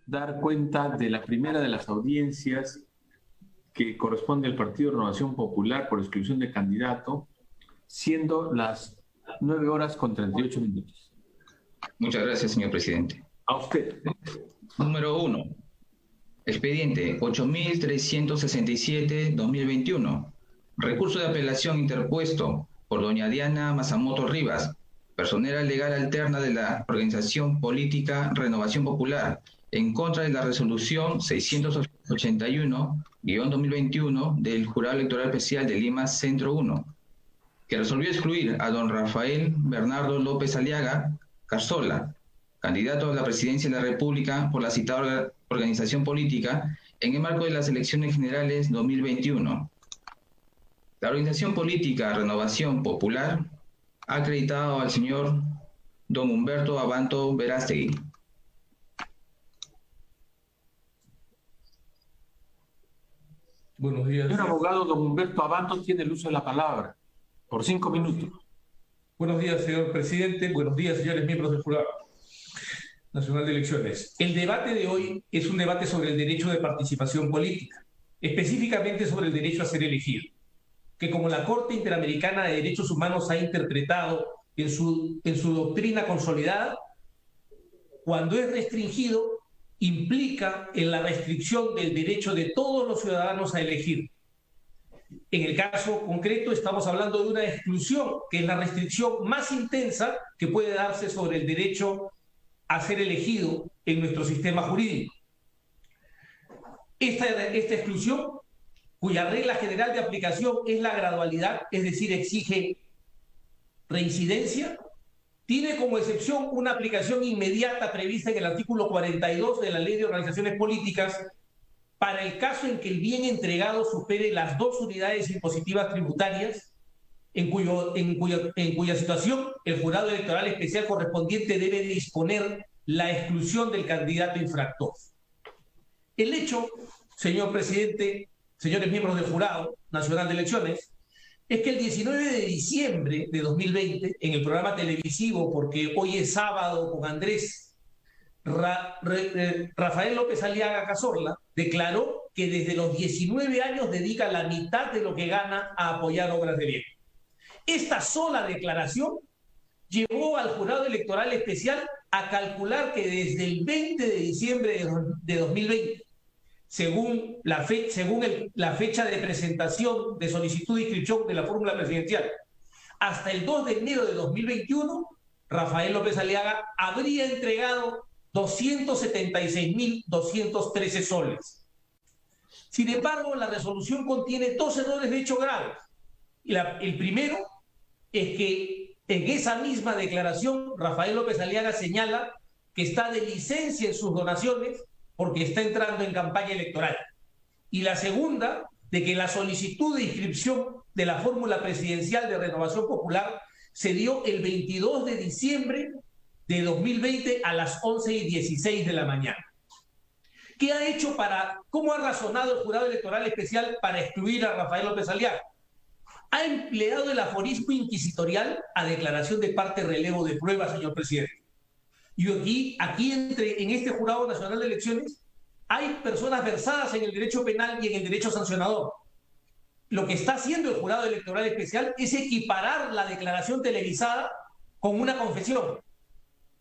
dar cuenta de la primera de las audiencias que corresponde al Partido Renovación Popular por exclusión de candidato, siendo las 9:38. Muchas gracias, señor presidente. A usted. Número 1. Expediente 8367-2021. Recurso de apelación interpuesto por doña Diana Masamoto Rivas, personera legal alterna de la organización política Renovación Popular, en contra de la resolución 681-2021 del Jurado Electoral Especial de Lima Centro 1, que resolvió excluir a don Rafael Bernardo López Aliaga Carzola, candidato a la presidencia de la República por la citada organización política en el marco de las elecciones generales 2021. La organización política Renovación Popular ha acreditado al señor don Humberto Abanto Verástegui. Buenos días. Señor abogado, don Humberto Abanto tiene el uso de la palabra. Por 5 minutos. Buenos días, señor presidente. Buenos días, señores miembros del Jurado Nacional de Elecciones. El debate de hoy es un debate sobre el derecho de participación política, específicamente sobre el derecho a ser elegido, que como la Corte Interamericana de Derechos Humanos ha interpretado en su doctrina consolidada, cuando es restringido, implica en la restricción del derecho de todos los ciudadanos a elegir. En el caso concreto estamos hablando de una exclusión, que es la restricción más intensa que puede darse sobre el derecho a ser elegido en nuestro sistema jurídico. Esta exclusión, cuya regla general de aplicación es la gradualidad, es decir, exige reincidencia, tiene como excepción una aplicación inmediata prevista en el artículo 42 de la Ley de Organizaciones Políticas para el caso en que el bien entregado supere las 2 unidades impositivas tributarias, en cuya situación el jurado electoral especial correspondiente debe disponer la exclusión del candidato infractor. El hecho, señor presidente, señores miembros del Jurado Nacional de Elecciones, es que el 19 de diciembre de 2020, en el programa televisivo Porque Hoy es Sábado con Andrés, Rafael López Aliaga Cazorla declaró que desde los 19 años dedica la mitad de lo que gana a apoyar obras de bien. Esta sola declaración llevó al Jurado Electoral Especial a calcular que desde el 20 de diciembre de 2020, según la fecha de presentación de solicitud de inscripción de la fórmula presidencial, hasta el 2 de enero de 2021, Rafael López Aliaga habría entregado 276.213 soles. Sin embargo, la resolución contiene 2 errores de hecho graves. El primero es que en esa misma declaración Rafael López Aliaga señala que está de licencia en sus donaciones porque está entrando en campaña electoral. Y la segunda, de que la solicitud de inscripción de la fórmula presidencial de Renovación Popular se dio el 22 de diciembre de 2020 a las 11:16 de la mañana. ¿Cómo ha razonado el Jurado Electoral Especial para excluir a Rafael López Aliaga? Ha empleado el aforismo inquisitorial a declaración de parte relevo de prueba, señor presidente. Y aquí en este Jurado Nacional de Elecciones hay personas versadas en el derecho penal y en el derecho sancionador. Lo que está haciendo el Jurado Electoral Especial es equiparar la declaración televisada con una confesión,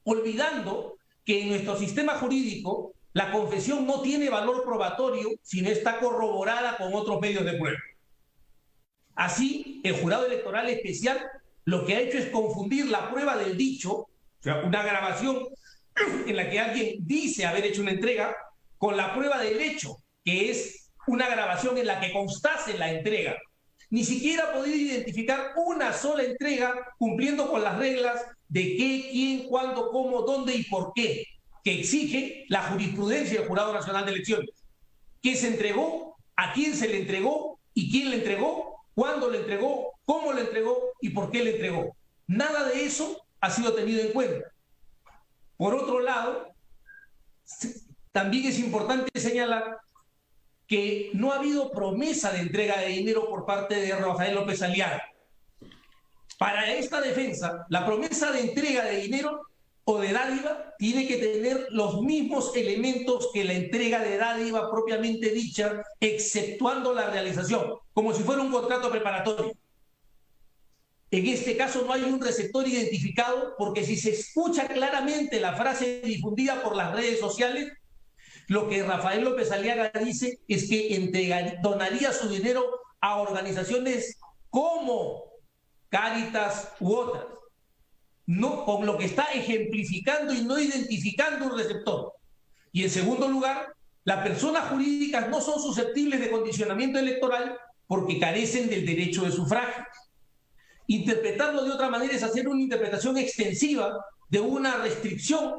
olvidando que en nuestro sistema jurídico la confesión no tiene valor probatorio si no está corroborada con otros medios de prueba. Así, el Jurado Electoral Especial lo que ha hecho es confundir la prueba del dicho, o sea, una grabación en la que alguien dice haber hecho una entrega, con la prueba del hecho, que es una grabación en la que constase la entrega. Ni siquiera ha podido identificar una sola entrega cumpliendo con las reglas de qué, quién, cuándo, cómo, dónde y por qué, que exige la jurisprudencia del Jurado Nacional de Elecciones. ¿Qué se entregó? ¿A quién se le entregó? ¿Y quién le entregó? ¿Cuándo le entregó? ¿Cómo le entregó? ¿Y por qué le entregó? Nada de eso ha sido tenido en cuenta. Por otro lado, también es importante señalar que no ha habido promesa de entrega de dinero por parte de Rafael López Aliaga. Para esta defensa, la promesa de entrega de dinero o de dádiva tiene que tener los mismos elementos que la entrega de dádiva propiamente dicha, exceptuando la realización, como si fuera un contrato preparatorio. En este caso no hay un receptor identificado, porque si se escucha claramente la frase difundida por las redes sociales, lo que Rafael López Aliaga dice es que donaría su dinero a organizaciones como Cáritas u otras, no, con lo que está ejemplificando y no identificando un receptor. Y en segundo lugar, las personas jurídicas no son susceptibles de condicionamiento electoral porque carecen del derecho de sufragio. Interpretarlo de otra manera es hacer una interpretación extensiva de una restricción,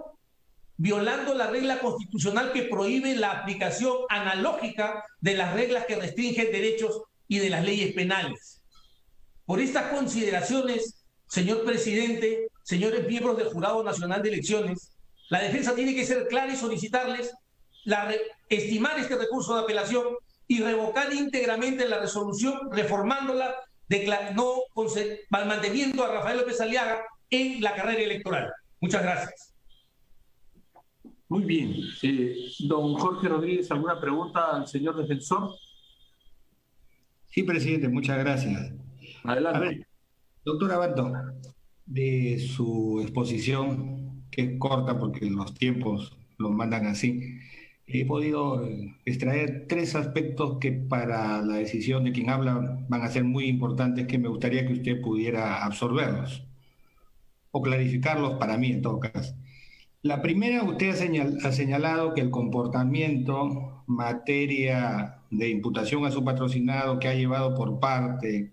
violando la regla constitucional que prohíbe la aplicación analógica de las reglas que restringen derechos y de las leyes penales. Por estas consideraciones, señor presidente, señores miembros del Jurado Nacional de Elecciones, la defensa tiene que ser clara y solicitarles estimar este recurso de apelación y revocar íntegramente la resolución, reformándola, manteniendo a Rafael López Aliaga en la carrera electoral. Muchas gracias. Muy bien. Don Jorge Rodríguez, ¿alguna pregunta al señor defensor? Sí, presidente, muchas gracias. Adelante. A ver, doctor Abato, de su exposición, que es corta porque los tiempos lo mandan así, he podido extraer 3 aspectos que para la decisión de quien habla van a ser muy importantes, que me gustaría que usted pudiera absorberlos o clarificarlos para mí en todo caso. La primera, usted ha señalado que el comportamiento, materia de imputación a su patrocinado que ha llevado por parte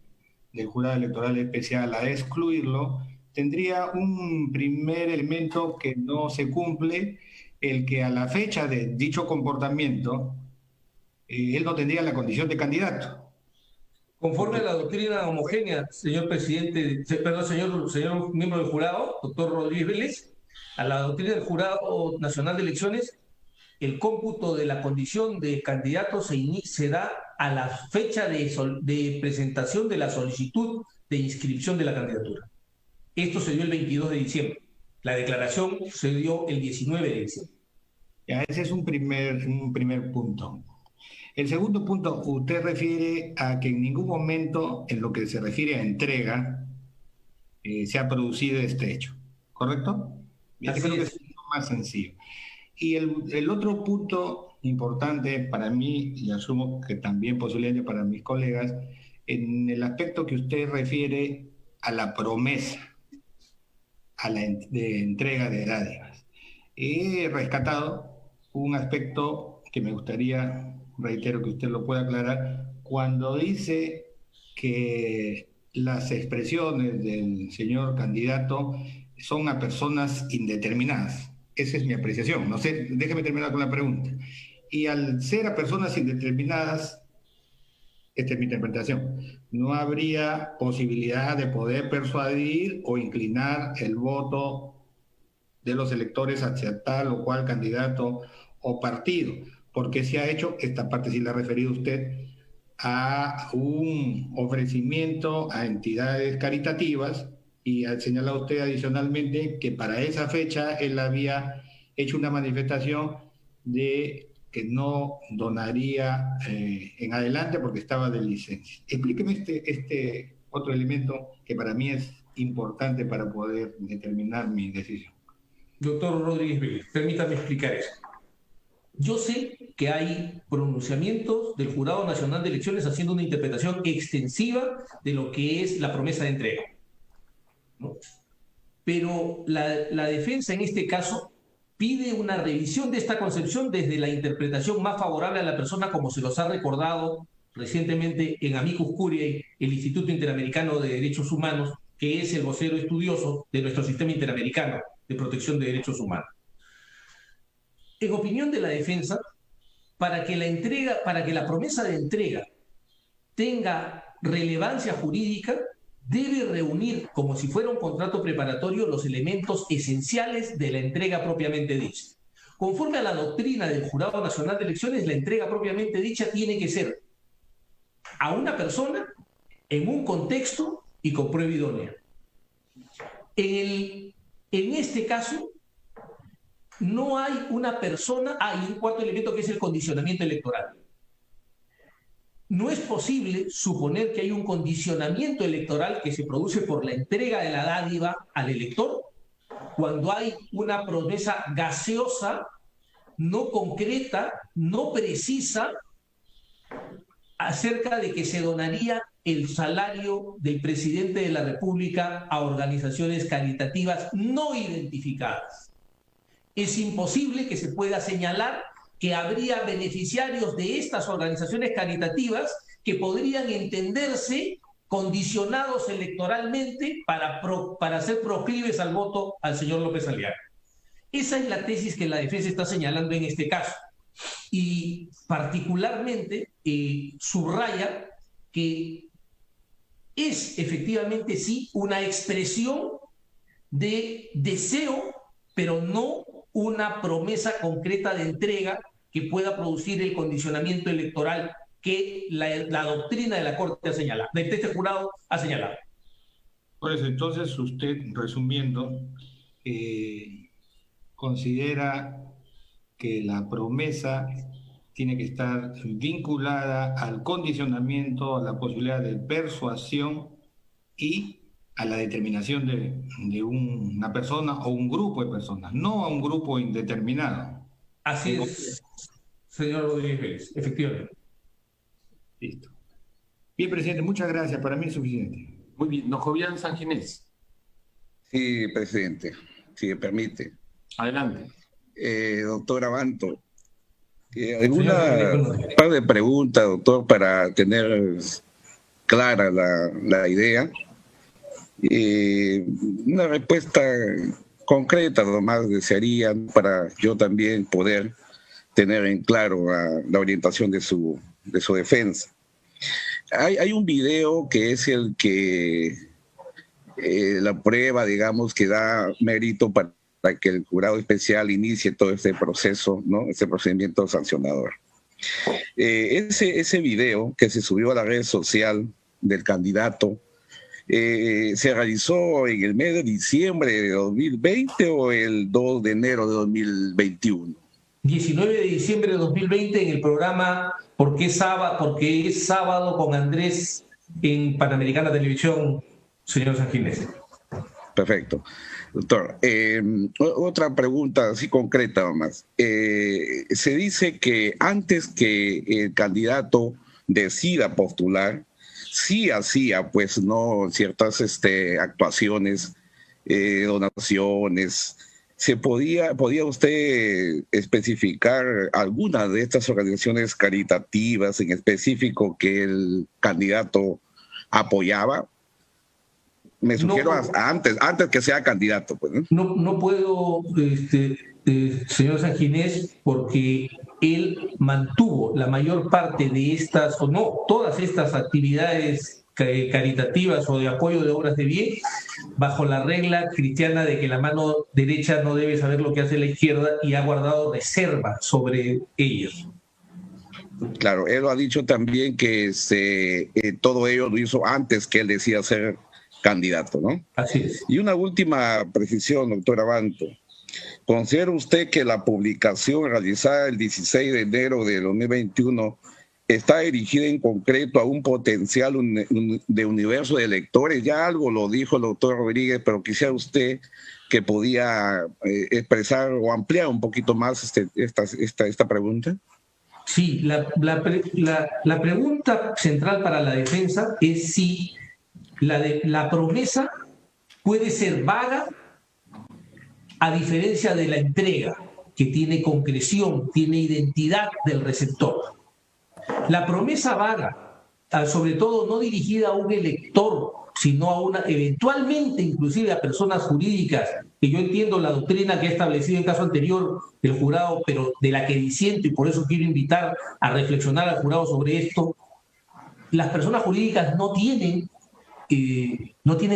del Jurado Electoral Especial a excluirlo, tendría un primer elemento que no se cumple, el que a la fecha de dicho comportamiento, él no tendría la condición de candidato. Conforme a la doctrina homogénea, señor presidente, perdón, señor miembro del jurado, doctor Rodríguez Vélez, a la doctrina del Jurado Nacional de Elecciones, el cómputo de la condición de candidato se da a la fecha de presentación de la solicitud de inscripción de la candidatura. Esto se dio el 22 de diciembre. La declaración se dio el 19 de diciembre. Ya, ese es un primer punto. El segundo punto, usted refiere a que en ningún momento, en lo que se refiere a entrega, se ha producido este hecho, ¿correcto? Yo creo que es más sencillo. Y el otro punto importante para mí, y asumo que también posiblemente para mis colegas, en el aspecto que usted refiere a la promesa de entrega de dádivas. He rescatado un aspecto que me gustaría, reitero, que usted lo pueda aclarar, cuando dice que las expresiones del señor candidato son a personas indeterminadas. Esa es mi apreciación. No sé, déjeme terminar con la pregunta. Y al ser a personas indeterminadas, esta es mi interpretación, no habría posibilidad de poder persuadir o inclinar el voto de los electores hacia tal o cual candidato o partido, porque se ha hecho, esta parte sí la ha referido usted, a un ofrecimiento a entidades caritativas, y ha señalado usted adicionalmente que para esa fecha él había hecho una manifestación de que no donaría en adelante porque estaba de licencia. Explíqueme este otro elemento que para mí es importante para poder determinar mi decisión. Doctor Rodríguez Vélez, permítame explicar eso. Yo sé que hay pronunciamientos del Jurado Nacional de Elecciones haciendo una interpretación extensiva de lo que es la promesa de entrega, ¿no? Pero la defensa en este caso pide una revisión de esta concepción desde la interpretación más favorable a la persona, como se los ha recordado recientemente en Amicus Curiae, el Instituto Interamericano de Derechos Humanos, que es el vocero estudioso de nuestro sistema interamericano de protección de derechos humanos. En opinión de la defensa, para que la promesa de entrega tenga relevancia jurídica, debe reunir, como si fuera un contrato preparatorio, los elementos esenciales de la entrega propiamente dicha. Conforme a la doctrina del Jurado Nacional de Elecciones, la entrega propiamente dicha tiene que ser a una persona, en un contexto y con prueba idónea. En este caso, no hay una persona, y un cuarto elemento que es el condicionamiento electoral. No es posible suponer que hay un condicionamiento electoral que se produce por la entrega de la dádiva al elector cuando hay una promesa gaseosa, no concreta, no precisa, acerca de que se donaría el salario del presidente de la República a organizaciones caritativas no identificadas. Es imposible que se pueda señalar que habría beneficiarios de estas organizaciones caritativas que podrían entenderse condicionados electoralmente para ser proclives al voto al señor López Aliaga. Esa es la tesis que la defensa está señalando en este caso. Y particularmente subraya que es efectivamente sí una expresión de deseo, pero no una promesa concreta de entrega que pueda producir el condicionamiento electoral que la doctrina de la Corte ha señalado, de este jurado ha señalado. Por eso, entonces usted, resumiendo, considera que la promesa tiene que estar vinculada al condicionamiento, a la posibilidad de persuasión y a la determinación de una persona o un grupo de personas, no a un grupo indeterminado. Así es, señor Rodríguez, efectivamente. Listo. Bien, presidente, muchas gracias. Para mí es suficiente. Muy bien. Don Jovian Sanginés. Sí, presidente, si me permite. Adelante. Doctor Abanto, alguna par de preguntas, doctor, para tener clara la idea. Una respuesta concreta nomás desearía para yo también poder tener en claro la orientación de su defensa. Hay un video que es el que la prueba, digamos, que da mérito para que el jurado especial inicie todo este proceso, ¿no? Este procedimiento sancionador. Ese video que se subió a la red social del candidato se realizó en el mes de diciembre de 2020 o el 2 de enero de 2021. 19 de diciembre de 2020 en el programa Porque es sábado con Andrés en Panamericana Televisión, señor Sanginés. Perfecto. Doctor, otra pregunta así concreta nomás. Se dice que antes que el candidato decida postular, sí hacía pues no ciertas actuaciones, donaciones. ¿Podía usted especificar alguna de estas organizaciones caritativas en específico que el candidato apoyaba? Me sugiero antes que sea candidato. Pues, ¿no? No puedo, señor Sanginés, porque él mantuvo la mayor parte de estas, o no, todas estas actividades caritativas o de apoyo de obras de bien, bajo la regla cristiana de que la mano derecha no debe saber lo que hace la izquierda, y ha guardado reserva sobre ellos. Claro, él lo ha dicho también que todo ello lo hizo antes que él decida ser candidato, ¿no? Así es. Y una última precisión, doctor Abanto. ¿Considera usted que la publicación realizada el 16 de enero de 2021 está dirigida en concreto a un potencial de universo de electores? Ya algo lo dijo el doctor Rodríguez, pero quisiera usted que podía expresar o ampliar un poquito más esta pregunta. Sí, la pregunta central para la defensa es si la promesa puede ser vaga a diferencia de la entrega, que tiene concreción, tiene identidad del receptor. La promesa vaga, sobre todo no dirigida a un elector, sino eventualmente inclusive a personas jurídicas, que yo entiendo la doctrina que ha establecido en caso anterior el jurado, pero de la que disiento, y por eso quiero invitar a reflexionar al jurado sobre esto. Las personas jurídicas no tienen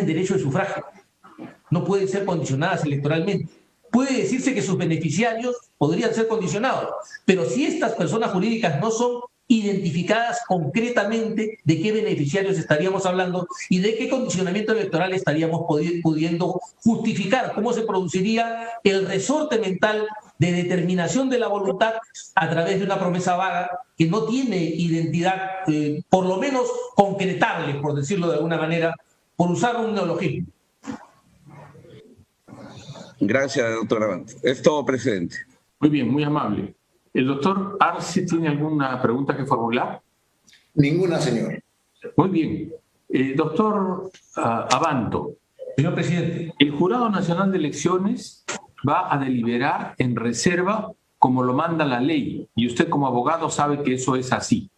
derecho de sufragio, no pueden ser condicionadas electoralmente. Puede decirse que sus beneficiarios podrían ser condicionados, pero si estas personas jurídicas no son identificadas concretamente, de qué beneficiarios estaríamos hablando y de qué condicionamiento electoral estaríamos pudiendo justificar, cómo se produciría el resorte mental de determinación de la voluntad a través de una promesa vaga que no tiene identidad, por lo menos concretable, por decirlo de alguna manera, por usar un neologismo. Gracias, doctor Abanto. Es todo, presidente. Muy bien, muy amable. ¿El doctor Arce tiene alguna pregunta que formular? Ninguna, señor. Muy bien. Doctor Abanto. Señor presidente. El Jurado Nacional de Elecciones va a deliberar en reserva como lo manda la ley, y usted como abogado sabe que eso es así.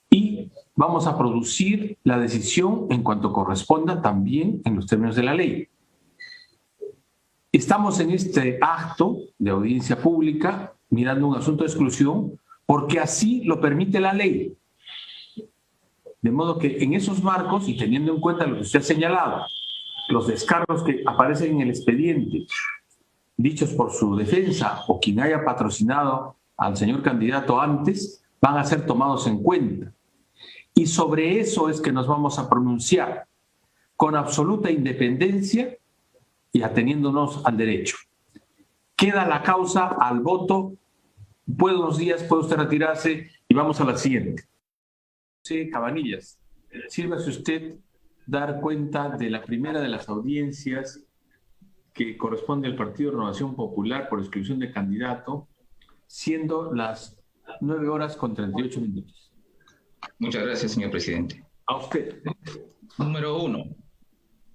Y vamos a producir la decisión en cuanto corresponda también en los términos de la ley. Estamos en este acto de audiencia pública mirando un asunto de exclusión porque así lo permite la ley. De modo que en esos marcos, y teniendo en cuenta lo que usted ha señalado, los descargos que aparecen en el expediente, dichos por su defensa o quien haya patrocinado al señor candidato antes, van a ser tomados en cuenta. Y sobre eso es que nos vamos a pronunciar con absoluta independencia y ateniéndonos al derecho. Queda la causa al voto. Buenos días, puede usted retirarse y vamos a la siguiente. Sí, Cabanillas, sírvase usted dar cuenta de la primera de las audiencias que corresponde al Partido de Renovación Popular por exclusión de candidato, siendo las 9:38. Muchas gracias, señor presidente. A usted. Número 1.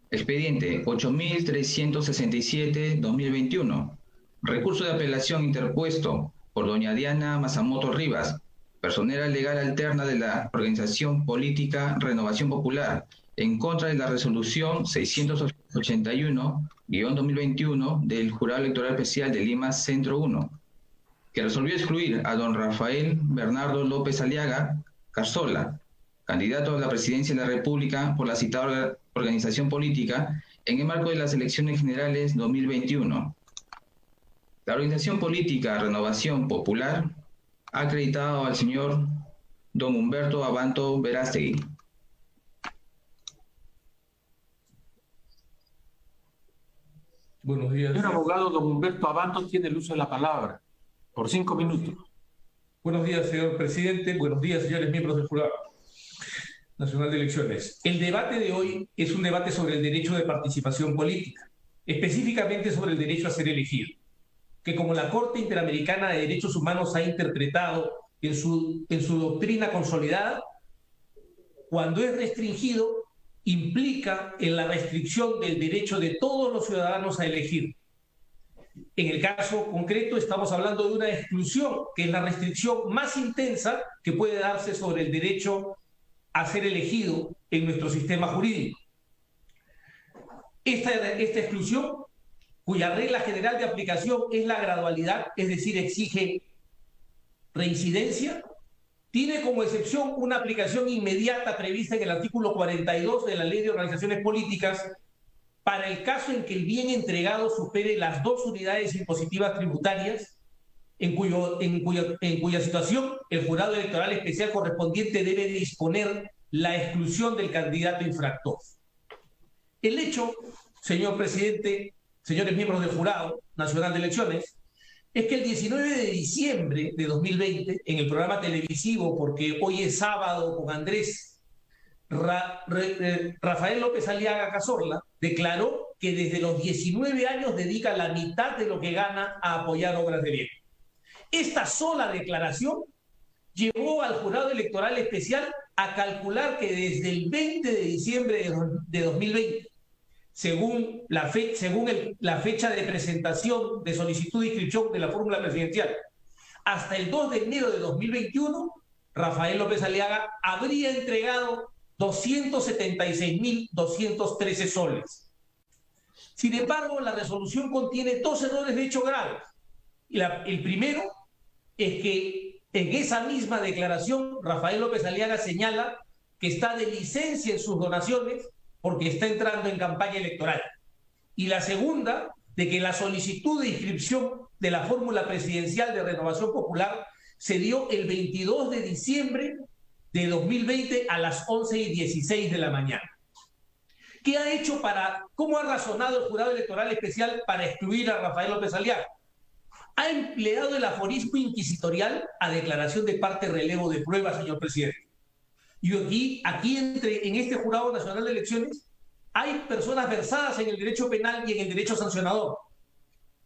Expediente 8367-2021. Recurso de apelación interpuesto por doña Diana Masamoto Rivas, personera legal alterna de la organización política Renovación Popular, en contra de la resolución 681-2021 del Jurado Electoral Especial de Lima Centro 1, que resolvió excluir a don Rafael Bernardo López Aliaga Carzola, candidato a la presidencia de la República por la citada organización política en el marco de las elecciones generales 2021. La organización política Renovación Popular ha acreditado al señor don Humberto Abanto Verástegui. Buenos días. Señor abogado, don Humberto Abanto tiene el uso de la palabra. Por 5 minutos. Buenos días, señor presidente. Buenos días, señores miembros del Jurado Nacional de Elecciones. El debate de hoy es un debate sobre el derecho de participación política, específicamente sobre el derecho a ser elegido, que como la Corte Interamericana de Derechos Humanos ha interpretado en su doctrina consolidada, cuando es restringido, implica en la restricción del derecho de todos los ciudadanos a elegir. En el caso concreto estamos hablando de una exclusión, que es la restricción más intensa que puede darse sobre el derecho a ser elegido en nuestro sistema jurídico. Esta exclusión, cuya regla general de aplicación es la gradualidad, es decir, exige reincidencia, tiene como excepción una aplicación inmediata prevista en el artículo 42 de la Ley de Organizaciones Políticas para el caso en que el bien entregado supere las 2 unidades impositivas tributarias, en cuya situación el jurado electoral especial correspondiente debe disponer la exclusión del candidato infractor. El hecho, señor presidente, señores miembros del Jurado Nacional de Elecciones, es que el 19 de diciembre de 2020, en el programa televisivo, porque hoy es sábado con Andrés, Rafael López Aliaga Cazorla declaró que desde los 19 años dedica la mitad de lo que gana a apoyar obras de bien. Esta sola declaración llevó al Jurado Electoral Especial a calcular que desde el 20 de diciembre de 2020, según la fecha de presentación de solicitud de inscripción de la fórmula presidencial, hasta el 2 de enero de 2021, Rafael López Aliaga habría entregado 276.213 soles. Sin embargo, la resolución contiene 2 errores de hecho graves. El primero es que en esa misma declaración, Rafael López Aliaga señala que está de licencia en sus donaciones porque está entrando en campaña electoral. Y la segunda, de que la solicitud de inscripción de la fórmula presidencial de Renovación Popular se dio el 22 de diciembre de 2020 a las 11:16 de la mañana. ¿Qué ha hecho cómo ha razonado el Jurado Electoral Especial para excluir a Rafael López Aliaga? ha empleado el aforismo inquisitorial a declaración de parte relevo de pruebas, señor presidente. Y aquí en este Jurado Nacional de Elecciones hay personas versadas en el derecho penal y en el derecho sancionador.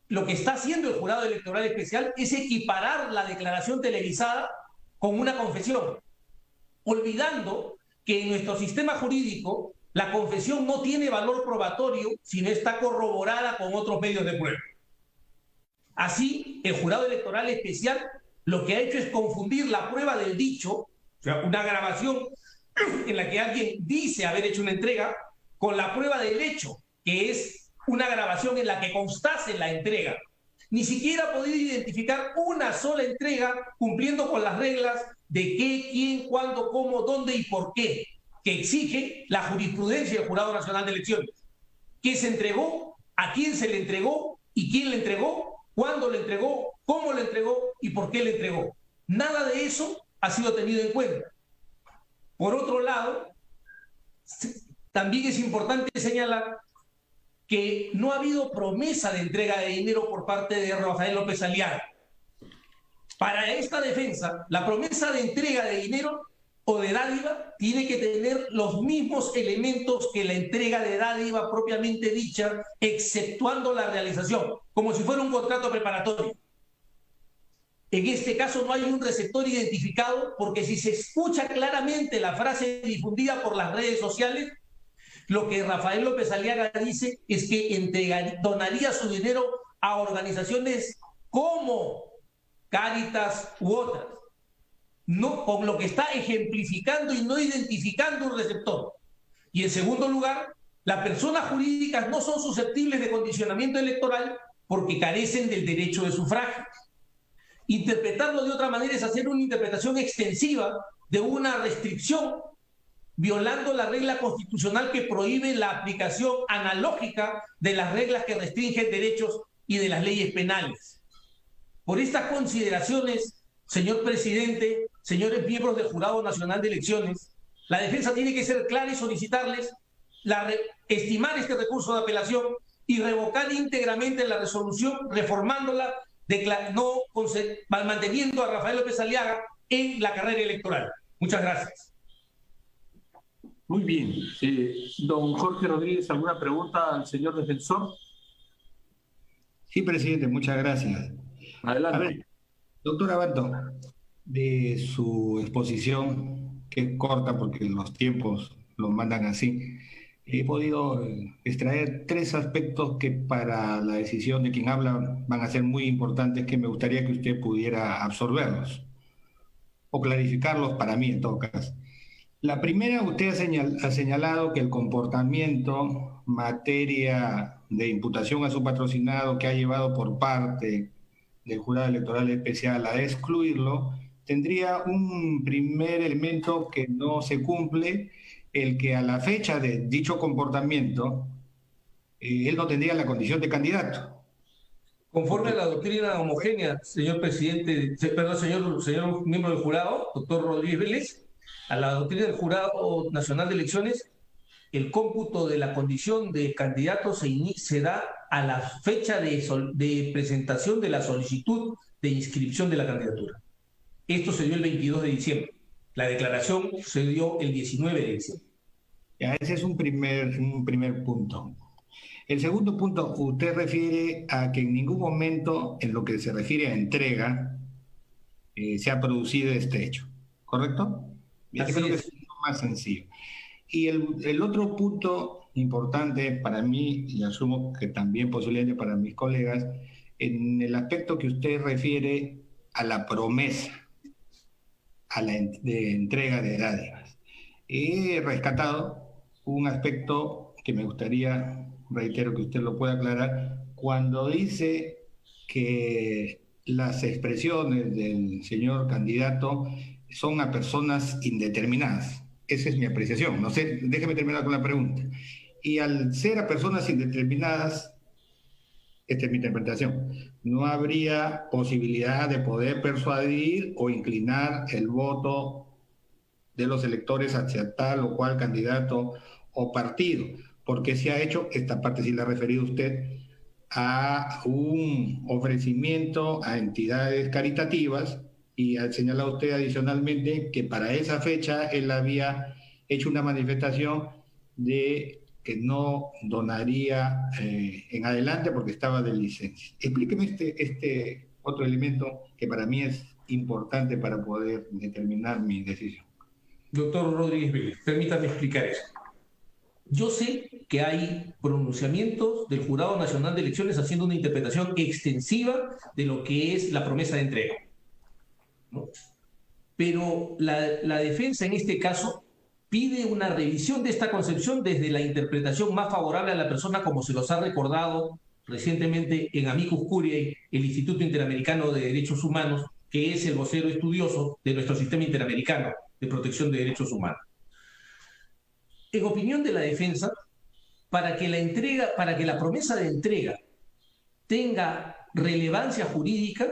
Lo que está haciendo el Jurado Electoral Especial es equiparar la declaración televisada con una confesión, olvidando que en nuestro sistema jurídico la confesión no tiene valor probatorio si no está corroborada con otros medios de prueba. Así, el Jurado Electoral Especial lo que ha hecho es confundir la prueba del dicho, o sea, una grabación en la que alguien dice haber hecho una entrega, con la prueba del hecho, que es una grabación en la que constase la entrega. Ni siquiera ha podido identificar una sola entrega cumpliendo con las reglas de qué, quién, cuándo, cómo, dónde y por qué, que exige la jurisprudencia del Jurado Nacional de Elecciones. ¿Qué se entregó? ¿A quién se le entregó? ¿Y quién le entregó? ¿Cuándo le entregó? ¿Cómo le entregó? ¿Y por qué le entregó? Nada de eso ha sido tenido en cuenta. Por otro lado, también es importante señalar que no ha habido promesa de entrega de dinero por parte de Rafael López Aliaga. Para esta defensa, la promesa de entrega de dinero o de dádiva tiene que tener los mismos elementos que la entrega de dádiva propiamente dicha, exceptuando la realización, como si fuera un contrato preparatorio. En este caso no hay un receptor identificado porque si se escucha claramente la frase difundida por las redes sociales, lo que Rafael López Aliaga dice es que donaría su dinero a organizaciones como Cáritas u otras, no, con lo que está ejemplificando y no identificando un receptor. Y en segundo lugar, las personas jurídicas no son susceptibles de condicionamiento electoral porque carecen del derecho de sufragio. Interpretarlo de otra manera es hacer una interpretación extensiva de una restricción, violando la regla constitucional que prohíbe la aplicación analógica de las reglas que restringen derechos y de las leyes penales. Por estas consideraciones, señor presidente, señores miembros del Jurado Nacional de Elecciones, la defensa tiene que ser clara y solicitarles estimar este recurso de apelación y revocar íntegramente la resolución, reformándola, manteniendo a Rafael López Aliaga en la carrera electoral. Muchas gracias. Muy bien. Don Jorge Rodríguez, ¿alguna pregunta al señor defensor? Sí, presidente, muchas gracias. Adelante. A ver, doctor Abato, de su exposición, que es corta porque los tiempos lo mandan así, he podido extraer 3 aspectos que para la decisión de quien habla van a ser muy importantes, que me gustaría que usted pudiera absorberlos o clarificarlos para mí en todo caso. La primera, usted ha señalado que el comportamiento, materia de imputación a su patrocinado que ha llevado por parte del Jurado Electoral Especial a excluirlo, tendría un primer elemento que no se cumple, el que a la fecha de dicho comportamiento, él no tendría la condición de candidato. Conforme a la doctrina homogénea, señor presidente, perdón, señor miembro del jurado, doctor Rodríguez Vélez, a la doctrina del Jurado Nacional de Elecciones, el cómputo de la condición de candidato se da a la fecha de presentación de la solicitud de inscripción de la candidatura. Esto se dio el 22 de diciembre. La declaración se dio el 19 de diciembre. Ya, ese es un primer punto. El segundo punto, usted refiere a que en ningún momento, en lo que se refiere a entrega, se ha producido este hecho, ¿correcto? Yo creo que es más sencillo. Y el otro punto importante para mí, y asumo que también posiblemente para mis colegas, en el aspecto que usted refiere a la promesa de entrega de dádivas. He rescatado un aspecto que me gustaría, reitero, que usted lo pueda aclarar, cuando dice que las expresiones del señor candidato son a personas indeterminadas. Esa es mi apreciación. No sé, déjeme terminar con la pregunta. Y al ser a personas indeterminadas, esta es mi interpretación, no habría posibilidad de poder persuadir o inclinar el voto de los electores hacia tal o cual candidato o partido, porque se ha hecho, esta parte sí la ha referido usted, a un ofrecimiento a entidades caritativas, y señala usted adicionalmente que para esa fecha él había hecho una manifestación de que no donaría en adelante porque estaba de licencia. Explíqueme este otro elemento que para mí es importante para poder determinar mi decisión. Doctor Rodríguez Vélez, permítame explicar eso. Yo sé que hay pronunciamientos del Jurado Nacional de Elecciones haciendo una interpretación extensiva de lo que es la promesa de entrega, ¿no? Pero la defensa en este caso pide una revisión de esta concepción desde la interpretación más favorable a la persona, como se los ha recordado recientemente en Amicus Curiae, el Instituto Interamericano de Derechos Humanos, que es el vocero estudioso de nuestro sistema interamericano de protección de derechos humanos. En opinión de la defensa, para que la promesa de entrega tenga relevancia jurídica,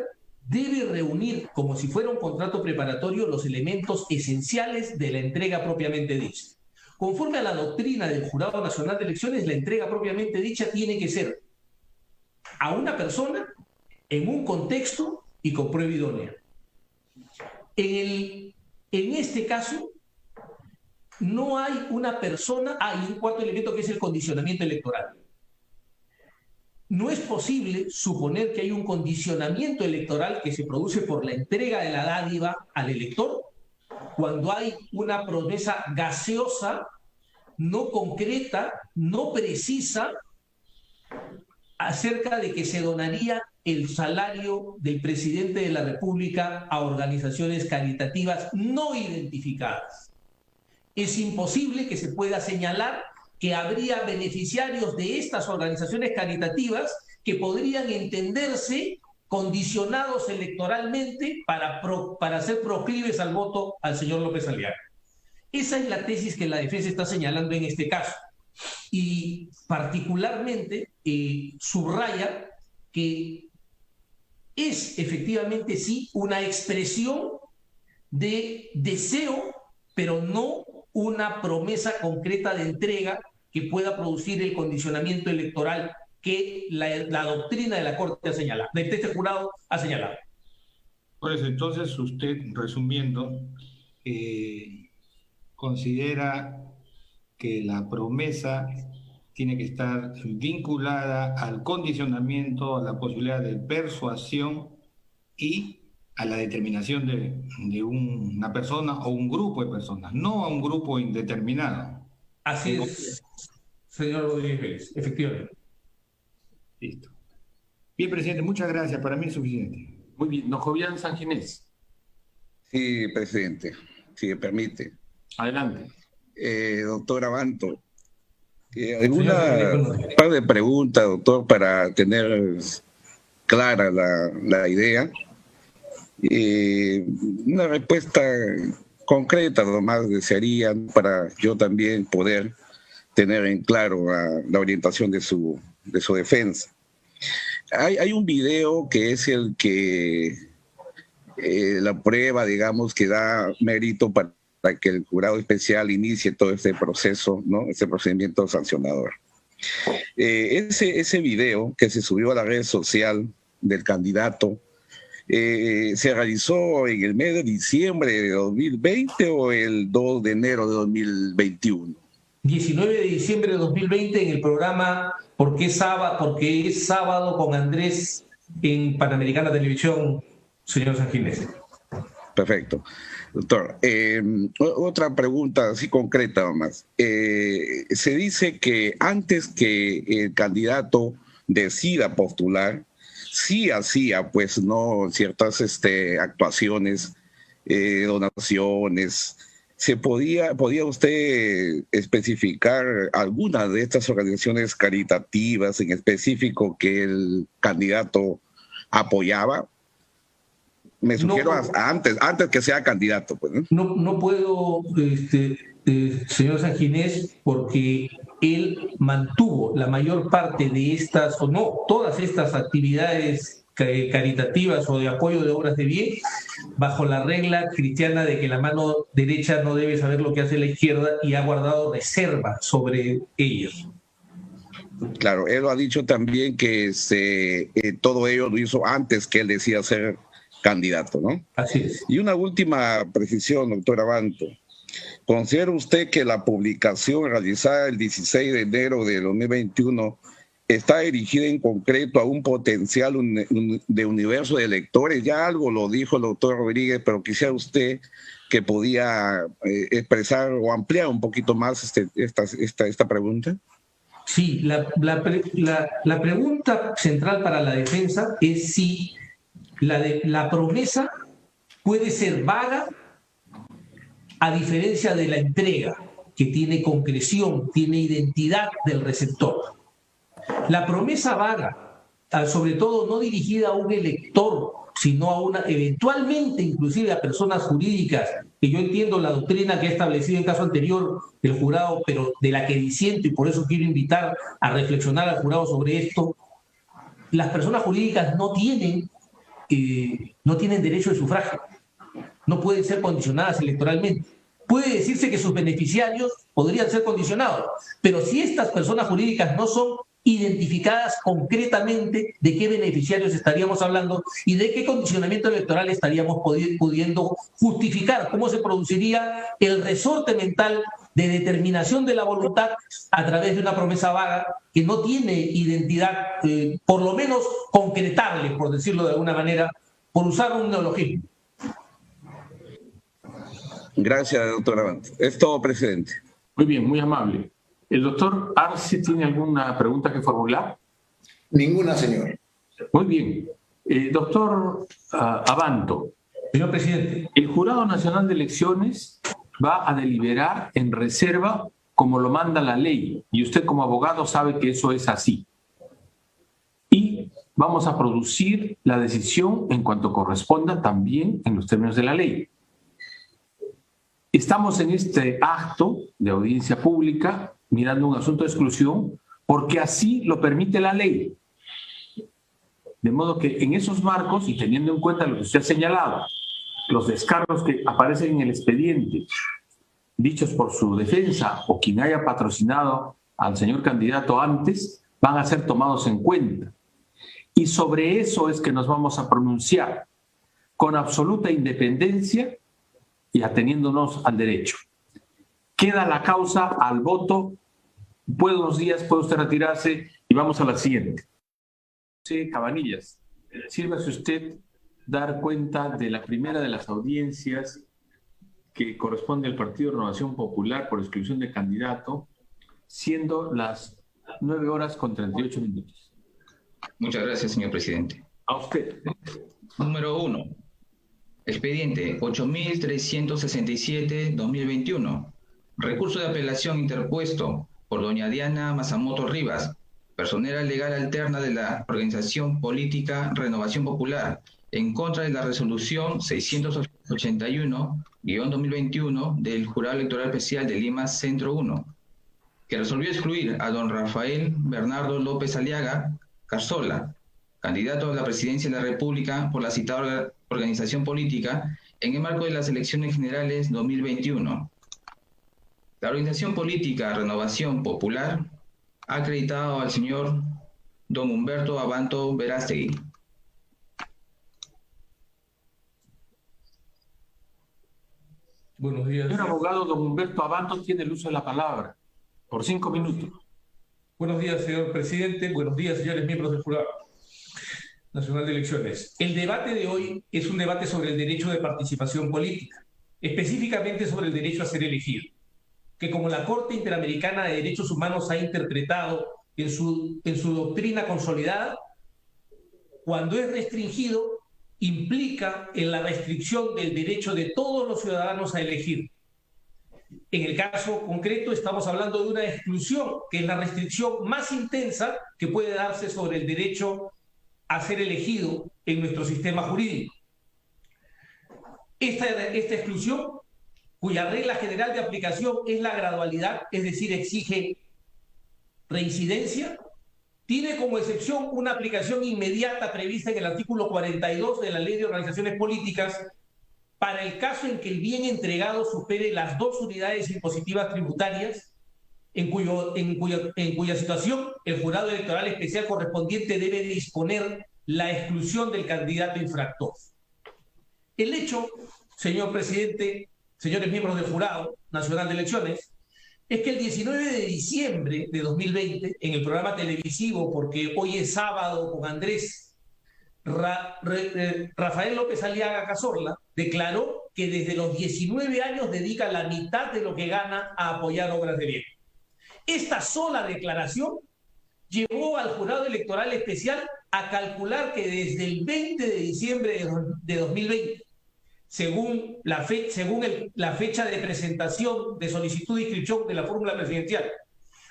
debe reunir, como si fuera un contrato preparatorio, los elementos esenciales de la entrega propiamente dicha. Conforme a la doctrina del Jurado Nacional de Elecciones, la entrega propiamente dicha tiene que ser a una persona, en un contexto y con prueba idónea. En este caso, no hay una persona, hay un cuarto elemento que es el condicionamiento electoral. No es posible suponer que hay un condicionamiento electoral que se produce por la entrega de la dádiva al elector cuando hay una promesa gaseosa, no concreta, no precisa, acerca de que se donaría el salario del presidente de la República a organizaciones caritativas no identificadas. Es imposible que se pueda señalar que habría beneficiarios de estas organizaciones caritativas que podrían entenderse condicionados electoralmente para ser proclives al voto al señor López Aliaga. Esa es la tesis que la defensa está señalando en este caso. Y particularmente subraya que es efectivamente sí una expresión de deseo, pero no una promesa concreta de entrega que pueda producir el condicionamiento electoral que la doctrina de la Corte ha señalado, de este jurado ha señalado. Pues entonces usted, resumiendo, considera que la promesa tiene que estar vinculada al condicionamiento, a la posibilidad de persuasión y a la determinación de una persona o un grupo de personas, no a un grupo indeterminado. Así es, señor Rodríguez Vélez, efectivamente. Listo. Bien, presidente, muchas gracias. Para mí es suficiente. Muy bien. Don Jovian Sanginés. Sí, presidente, si me permite. Adelante. Doctor Abanto, alguna par de preguntas, doctor, para tener clara la idea. Una respuesta concreta nomás desearía para yo también poder tener en claro la orientación de su defensa. Hay un video que es el que la prueba, digamos, que da mérito para que el jurado especial inicie todo este proceso, ¿no? Este procedimiento sancionador. Ese video que se subió a la red social del candidato se realizó en el mes de diciembre de 2020 o el 2 de enero de 2021. 19 de diciembre de 2020 en el programa Porque es sábado con Andrés en Panamericana Televisión, señor Sanginés. Perfecto. Doctor, otra pregunta así concreta nomás. Se dice que antes que el candidato decida postular, sí hacía, pues, no ciertas actuaciones, donaciones. ¿Podía usted especificar alguna de estas organizaciones caritativas en específico que el candidato apoyaba? Me sugiero antes que sea candidato, pues, ¿no? No puedo, señor Sanginés, porque él mantuvo la mayor parte de estas, o no, todas estas actividades caritativas o de apoyo de obras de bien, bajo la regla cristiana de que la mano derecha no debe saber lo que hace la izquierda, y ha guardado reserva sobre ellos. Claro, él lo ha dicho también que todo ello lo hizo antes que él decida ser candidato, ¿no? Así es. Y una última precisión, doctor Abanto. ¿Considera usted que la publicación realizada el 16 de enero de 2021 está dirigida en concreto a un potencial de universo de electores? Ya algo lo dijo el doctor Rodríguez, pero quisiera usted que podía expresar o ampliar un poquito más esta pregunta. Sí, la pregunta central para la defensa es si la promesa puede ser vaga a diferencia de la entrega, que tiene concreción, tiene identidad del receptor. La promesa vaga, sobre todo no dirigida a un elector, sino a eventualmente inclusive a personas jurídicas, que yo entiendo la doctrina que ha establecido en caso anterior el jurado, pero de la que disiento, y por eso quiero invitar a reflexionar al jurado sobre esto. Las personas jurídicas no tienen derecho de sufragio, no pueden ser condicionadas electoralmente. Puede decirse que sus beneficiarios podrían ser condicionados, pero si estas personas jurídicas no son identificadas concretamente, de qué beneficiarios estaríamos hablando y de qué condicionamiento electoral estaríamos pudiendo justificar, cómo se produciría el resorte mental de determinación de la voluntad a través de una promesa vaga que no tiene identidad, por lo menos concretable, por decirlo de alguna manera, por usar un neologismo. Gracias, doctor Abanto. Es todo, presidente. Muy bien, muy amable. ¿El doctor Arce tiene alguna pregunta que formular? Ninguna, señor. Muy bien. Doctor Abanto. Señor presidente. El Jurado Nacional de Elecciones va a deliberar en reserva como lo manda la ley, y usted como abogado sabe que eso es así. Y vamos a producir la decisión en cuanto corresponda también en los términos de la ley. Estamos en este acto de audiencia pública mirando un asunto de exclusión porque así lo permite la ley. De modo que en esos marcos, y teniendo en cuenta lo que usted ha señalado, los descargos que aparecen en el expediente, dichos por su defensa o quien haya patrocinado al señor candidato antes, van a ser tomados en cuenta. Y sobre eso es que nos vamos a pronunciar con absoluta independencia y ateniéndonos al derecho. Queda la causa al voto. Buenos días, puede usted retirarse y vamos a la siguiente. Sí, Cabanillas, sírvase usted dar cuenta de la primera de las audiencias que corresponde al Partido Renovación Popular por exclusión de candidato, siendo las 9:38. Muchas gracias, señor presidente. A usted. Número 1. Expediente 8367-2021. Recurso de apelación interpuesto por doña Diana Masamoto Rivas, personera legal alterna de la organización política Renovación Popular, en contra de la resolución 681-2021 del Jurado Electoral Especial de Lima Centro 1, que resolvió excluir a don Rafael Bernardo López Aliaga Carzola, candidato a la presidencia de la República por la citada organización política en el marco de las elecciones generales 2021. La organización política Renovación Popular ha acreditado al señor don Humberto Abanto Verástegui. Buenos días. Señor abogado, don Humberto Abanto tiene el uso de la palabra por 5 minutos. Buenos días, señor presidente. Buenos días, señores miembros del Jurado Nacional de Elecciones. El debate de hoy es un debate sobre el derecho de participación política, específicamente sobre el derecho a ser elegido, que como la Corte Interamericana de Derechos Humanos ha interpretado en su doctrina consolidada, cuando es restringido, implica en la restricción del derecho de todos los ciudadanos a elegir. En el caso concreto estamos hablando de una exclusión, que es la restricción más intensa que puede darse sobre el derecho a ser elegido en nuestro sistema jurídico. Esta exclusión, cuya regla general de aplicación es la gradualidad, es decir, exige reincidencia, tiene como excepción una aplicación inmediata prevista en el artículo 42 de la Ley de Organizaciones Políticas para el caso en que el bien entregado supere las 2 unidades impositivas tributarias en cuya situación el jurado electoral especial correspondiente debe disponer la exclusión del candidato infractor. El hecho, señor presidente, señores miembros del Jurado Nacional de Elecciones, es que el 19 de diciembre de 2020, en el programa televisivo, porque hoy es sábado con Andrés, Rafael López Aliaga Cazorla declaró que desde los 19 años dedica la mitad de lo que gana a apoyar obras de bien. Esta sola declaración llevó al Jurado Electoral Especial a calcular que desde el 20 de diciembre de 2020, según la fecha de presentación de solicitud de inscripción de la fórmula presidencial,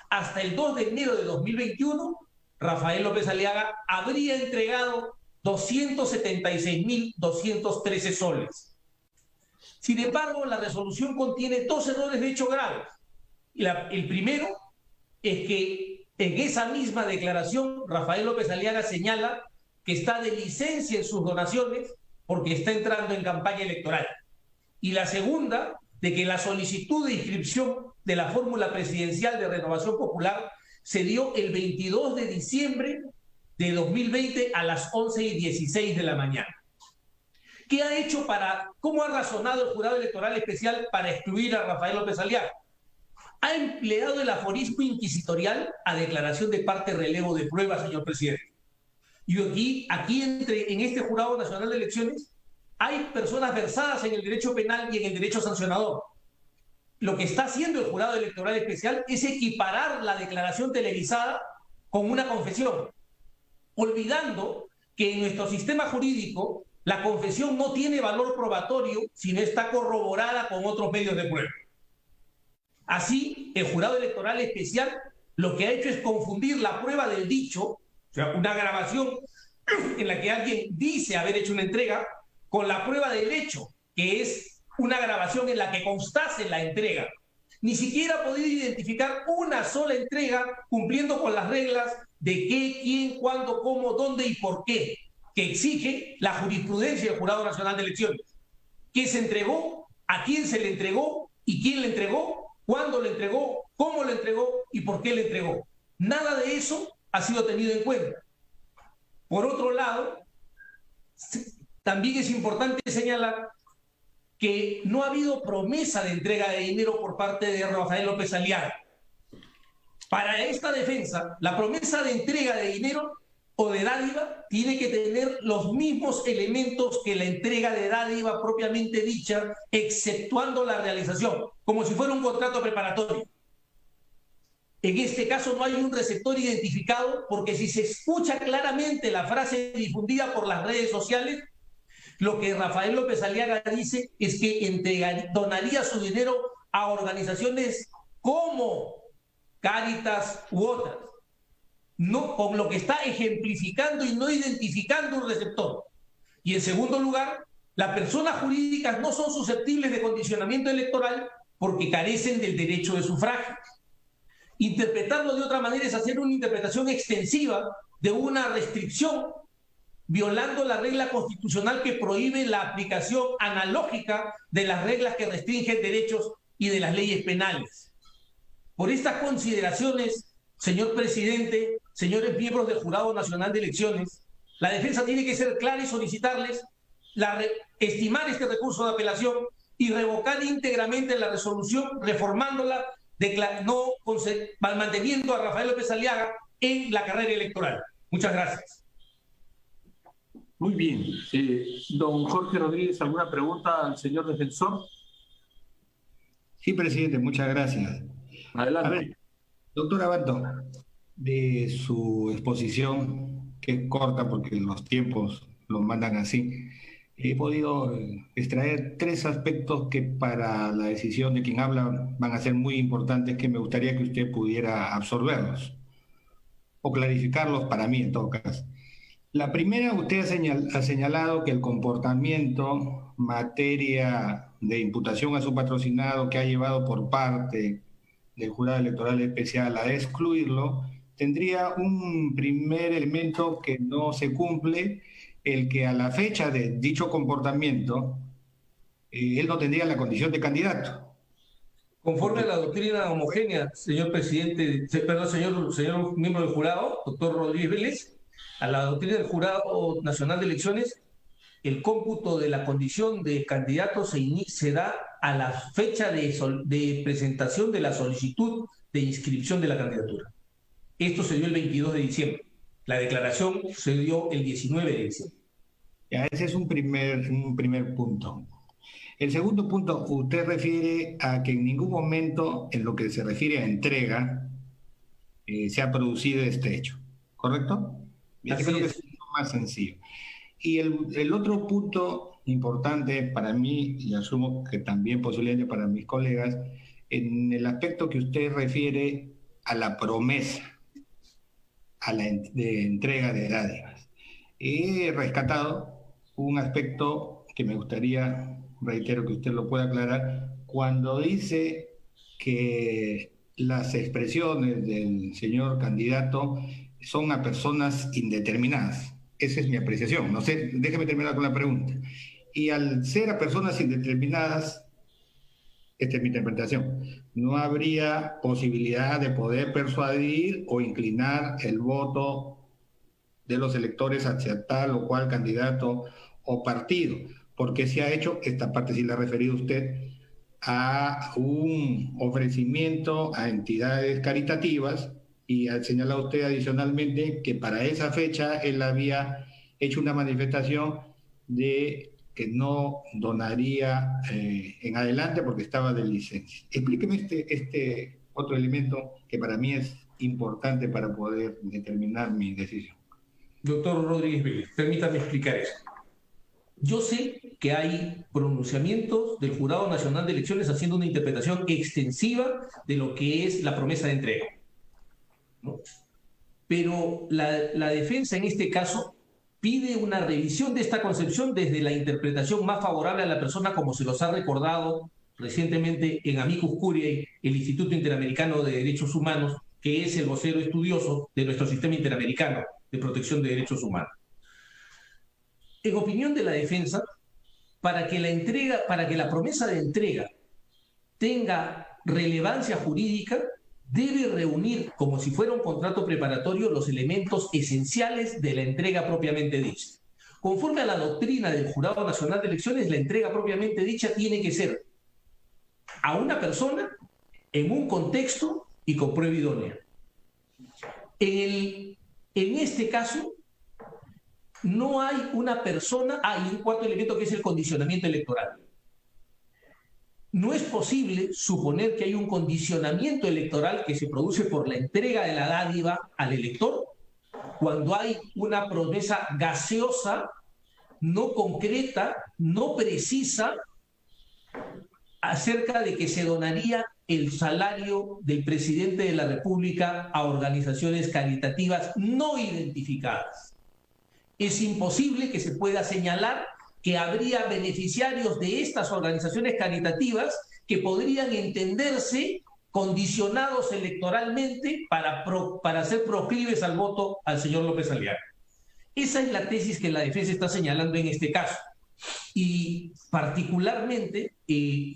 hasta el 2 de enero de 2021, Rafael López Aliaga habría entregado 276.213 soles. Sin embargo, la resolución contiene dos errores de hecho graves. El primero es que en esa misma declaración Rafael López Aliaga señala que está de licencia en sus donaciones porque está entrando en campaña electoral. Y la segunda, de que la solicitud de inscripción de la fórmula presidencial de Renovación Popular se dio el 22 de diciembre de 2020 a las 11:16 de la mañana. ¿Qué ha hecho cómo ha razonado el Jurado Electoral Especial para excluir a Rafael López Aliaga? Ha empleado el aforismo inquisitorial a declaración de parte relevo de prueba, señor presidente. Y aquí en este Jurado Nacional de Elecciones hay personas versadas en el derecho penal y en el derecho sancionador. Lo que está haciendo el Jurado Electoral Especial es equiparar la declaración televisada con una confesión, olvidando que en nuestro sistema jurídico la confesión no tiene valor probatorio si no está corroborada con otros medios de prueba. Así, el Jurado Electoral Especial lo que ha hecho es confundir la prueba del dicho, o sea, una grabación en la que alguien dice haber hecho una entrega, con la prueba del hecho, que es una grabación en la que constase la entrega. Ni siquiera ha podido identificar una sola entrega cumpliendo con las reglas de qué, quién, cuándo, cómo, dónde y por qué, que exige la jurisprudencia del Jurado Nacional de Elecciones. ¿Qué se entregó? ¿A quién se le entregó? ¿Y quién le entregó? ¿Cuándo le entregó? ¿Cómo le entregó? ¿Y por qué le entregó? Nada de eso ha sido tenido en cuenta. Por otro lado, también es importante señalar que no ha habido promesa de entrega de dinero por parte de Rafael López Aliaga. Para esta defensa, la promesa de entrega de dinero o de dádiva tiene que tener los mismos elementos que la entrega de dádiva propiamente dicha, exceptuando la realización, como si fuera un contrato preparatorio. En este caso no hay un receptor identificado, porque si se escucha claramente la frase difundida por las redes sociales, lo que Rafael López Aliaga dice es que donaría su dinero a organizaciones como Cáritas u otras, no, con lo que está ejemplificando y no identificando un receptor. Y en segundo lugar, las personas jurídicas no son susceptibles de condicionamiento electoral porque carecen del derecho de sufragio. Interpretarlo de otra manera es hacer una interpretación extensiva de una restricción, violando la regla constitucional que prohíbe la aplicación analógica de las reglas que restringen derechos y de las leyes penales. Por estas consideraciones, señor presidente, señores miembros del Jurado Nacional de Elecciones, la defensa tiene que ser clara y solicitarles estimar este recurso de apelación y revocar íntegramente la resolución, reformándola, manteniendo a Rafael López Aliaga en la carrera electoral. Muchas gracias. Muy bien. Don Jorge Rodríguez, ¿alguna pregunta al señor defensor? Sí, presidente, muchas gracias. Adelante. A ver, doctor Abato, de su exposición, que es corta porque los tiempos lo mandan así, he podido extraer tres aspectos que para la decisión de quien habla van a ser muy importantes, que me gustaría que usted pudiera absorberlos o clarificarlos para mí en todo caso. La primera, usted ha señalado que el comportamiento, materia de imputación a su patrocinado que ha llevado por parte del Jurado Electoral Especial a excluirlo, tendría un primer elemento que no se cumple, el que a la fecha de dicho comportamiento, él no tendría la condición de candidato. Conforme a la doctrina homogénea, señor presidente, perdón, señor miembro del jurado, doctor Rodríguez Vélez, a la doctrina del Jurado Nacional de Elecciones, el cómputo de la condición de candidato se da a la fecha de presentación de la solicitud de inscripción de la candidatura. Esto se dio el 22 de diciembre. La declaración se dio el 19 de diciembre. Ya, ese es un primer punto. El segundo punto, usted refiere a que en ningún momento, en lo que se refiere a entrega, se ha producido este hecho, ¿correcto? Así Creo que es. es más sencillo. Y el otro punto importante para mí, y asumo que también posiblemente para mis colegas, en el aspecto que usted refiere a la promesa de entrega de dádivas. He rescatado un aspecto que me gustaría, reitero, que usted lo pueda aclarar, cuando dice que las expresiones del señor candidato son a personas indeterminadas. Esa es mi apreciación. No sé, déjeme terminar con la pregunta. Y al ser a personas indeterminadas, esta es mi interpretación, no habría posibilidad de poder persuadir o inclinar el voto de los electores hacia tal o cual candidato o partido, porque se ha hecho, esta parte sí la ha referido usted, a un ofrecimiento a entidades caritativas, y ha señalado usted adicionalmente que para esa fecha él había hecho una manifestación de que no donaría en adelante porque estaba de licencia. Explíqueme este otro elemento que para mí es importante para poder determinar mi decisión. Doctor Rodríguez Vélez, permítame explicar eso. Yo sé que hay pronunciamientos del Jurado Nacional de Elecciones haciendo una interpretación extensiva de lo que es la promesa de entrega, ¿no? Pero la defensa en este caso pide una revisión de esta concepción desde la interpretación más favorable a la persona, como se los ha recordado recientemente en Amicus Curiae, el Instituto Interamericano de Derechos Humanos, que es el vocero estudioso de nuestro sistema interamericano de protección de derechos humanos. En opinión de la defensa, para que la promesa de entrega tenga relevancia jurídica, debe reunir, como si fuera un contrato preparatorio, los elementos esenciales de la entrega propiamente dicha. Conforme a la doctrina del Jurado Nacional de Elecciones, la entrega propiamente dicha tiene que ser a una persona en un contexto y con prueba idónea. En este caso, no hay una persona, hay un cuarto elemento que es el condicionamiento electoral. No es posible suponer que hay un condicionamiento electoral que se produce por la entrega de la dádiva al elector cuando hay una promesa gaseosa, no concreta, no precisa, acerca de que se donaría el salario del presidente de la República a organizaciones caritativas no identificadas. Es imposible que se pueda señalar que habría beneficiarios de estas organizaciones caritativas que podrían entenderse condicionados electoralmente para ser proclives al voto al señor López Aliaga. Esa es la tesis que la defensa está señalando en este caso. Y particularmente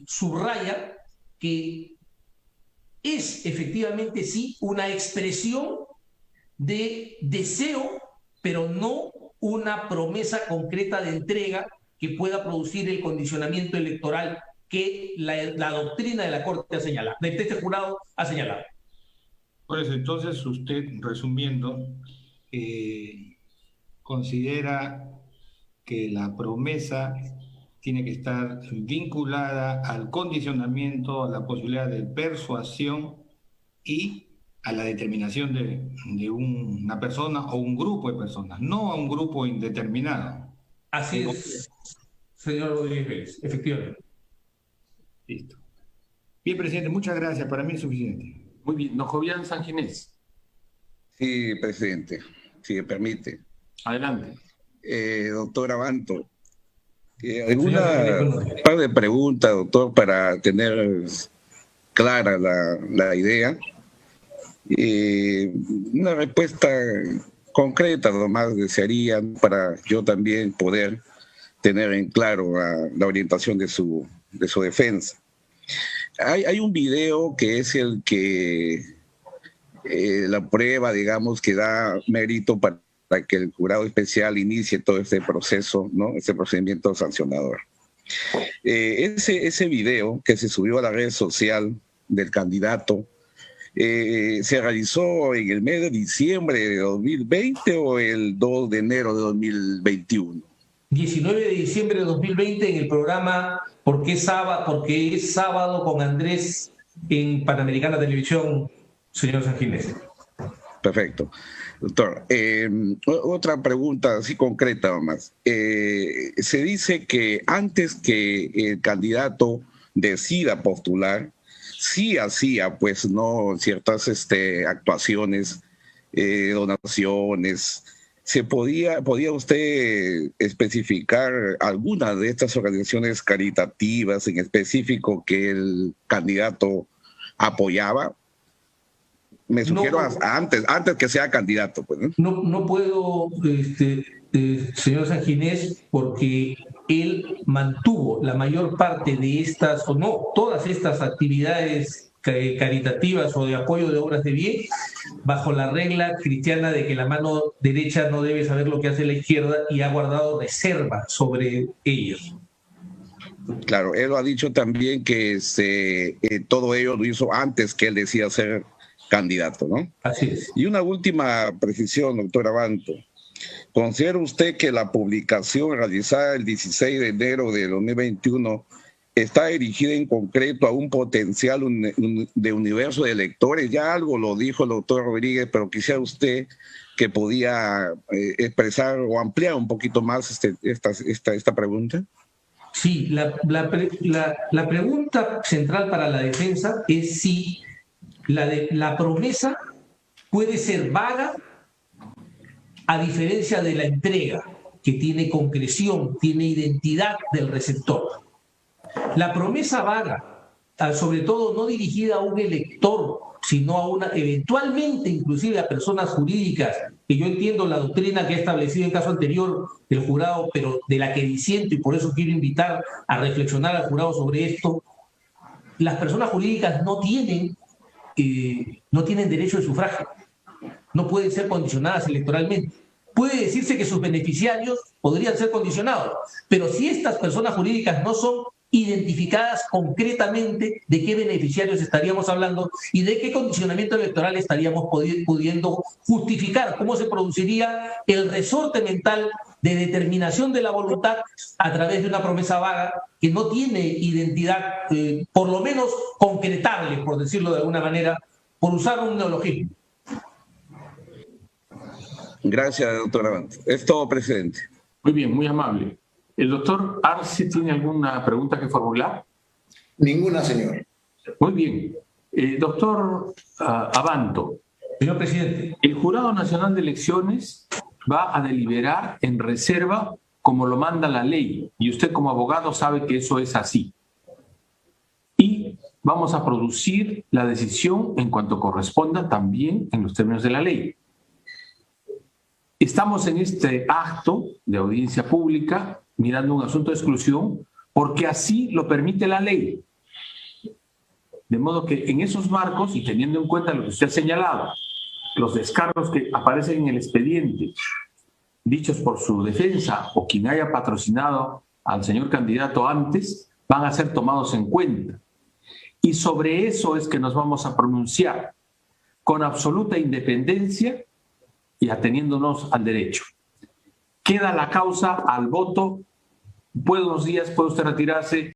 subraya que es efectivamente sí una expresión de deseo, pero no una promesa concreta de entrega que pueda producir el condicionamiento electoral que la doctrina de la Corte ha señalado, de este jurado ha señalado. Por eso, entonces, usted, resumiendo, considera que la promesa tiene que estar vinculada al condicionamiento, a la posibilidad de persuasión y a la determinación de una persona o un grupo de personas, no a un grupo indeterminado. Así es, señor Rodríguez Vélez, efectivamente. Listo. Bien, presidente, muchas gracias. Para mí es suficiente. Muy bien. Don Jovian Sanginés. Sí, presidente, si me permite. Adelante. Doctor Abanto, un par de preguntas, doctor, para tener clara la idea. Una respuesta concreta nomás desearía para yo también poder tener en claro la orientación de su defensa. Hay un video que es el que la prueba, digamos, que da mérito para que el jurado especial inicie todo este proceso, ¿no? Este procedimiento sancionador. Ese video que se subió a la red social del candidato se realizó en el mes de diciembre de 2020 o el 2 de enero de 2021. 19 de diciembre de 2020 en el programa Porque es sábado con Andrés en Panamericana Televisión, señor Sanginés. Perfecto. Doctor, otra pregunta así concreta nomás. Se dice que antes que el candidato decida postular, sí hacía pues no ciertas actuaciones, donaciones. ¿Podía usted especificar alguna de estas organizaciones caritativas en específico que el candidato apoyaba? Me sugiero antes que sea candidato. Pues, ¿no? No puedo, señor Sanginés, porque él mantuvo la mayor parte de estas, o no, todas estas actividades caritativas o de apoyo de obras de bien, bajo la regla cristiana de que la mano derecha no debe saber lo que hace la izquierda, y ha guardado reserva sobre ellos. Claro, él lo ha dicho también que todo ello lo hizo antes que él decida ser candidato, ¿no? Así es. Y una última precisión, doctor Abanto. ¿Considera usted que la publicación realizada el 16 de enero de 2021 está dirigida en concreto a un potencial de universo de electores? Ya algo lo dijo el doctor Rodríguez, pero quisiera usted que podía expresar o ampliar un poquito más esta pregunta. Sí, la pregunta central para la defensa es si la promesa puede ser vaga a diferencia de la entrega, que tiene concreción, tiene identidad del receptor. La promesa vaga, sobre todo no dirigida a un elector, sino eventualmente inclusive a personas jurídicas, que yo entiendo la doctrina que ha establecido en caso anterior el jurado, pero de la que disiento, y por eso quiero invitar a reflexionar al jurado sobre esto. Las personas jurídicas no tienen derecho de sufragio, no pueden ser condicionadas electoralmente. Puede decirse que sus beneficiarios podrían ser condicionados, pero si estas personas jurídicas no son identificadas concretamente, de qué beneficiarios estaríamos hablando y de qué condicionamiento electoral estaríamos pudiendo justificar, cómo se produciría el resorte mental de determinación de la voluntad a través de una promesa vaga que no tiene identidad, por lo menos concretable, por decirlo de alguna manera, por usar un neologismo. Gracias, doctor Abanto. Es todo, presidente. Muy bien, muy amable. ¿El doctor Arce tiene alguna pregunta que formular? Ninguna, señor. Muy bien. Doctor Abanto. Señor presidente. El Jurado Nacional de Elecciones va a deliberar en reserva como lo manda la ley, y usted como abogado sabe que eso es así. Y vamos a producir la decisión en cuanto corresponda, también en los términos de la ley. Estamos en este acto de audiencia pública mirando un asunto de exclusión porque así lo permite la ley. De modo que en esos marcos, y teniendo en cuenta lo que usted ha señalado, los descargos que aparecen en el expediente, dichos por su defensa o quien haya patrocinado al señor candidato antes, van a ser tomados en cuenta. Y sobre eso es que nos vamos a pronunciar con absoluta independencia y ateniéndonos al derecho. Queda la causa al voto. Buenos días, puede usted retirarse.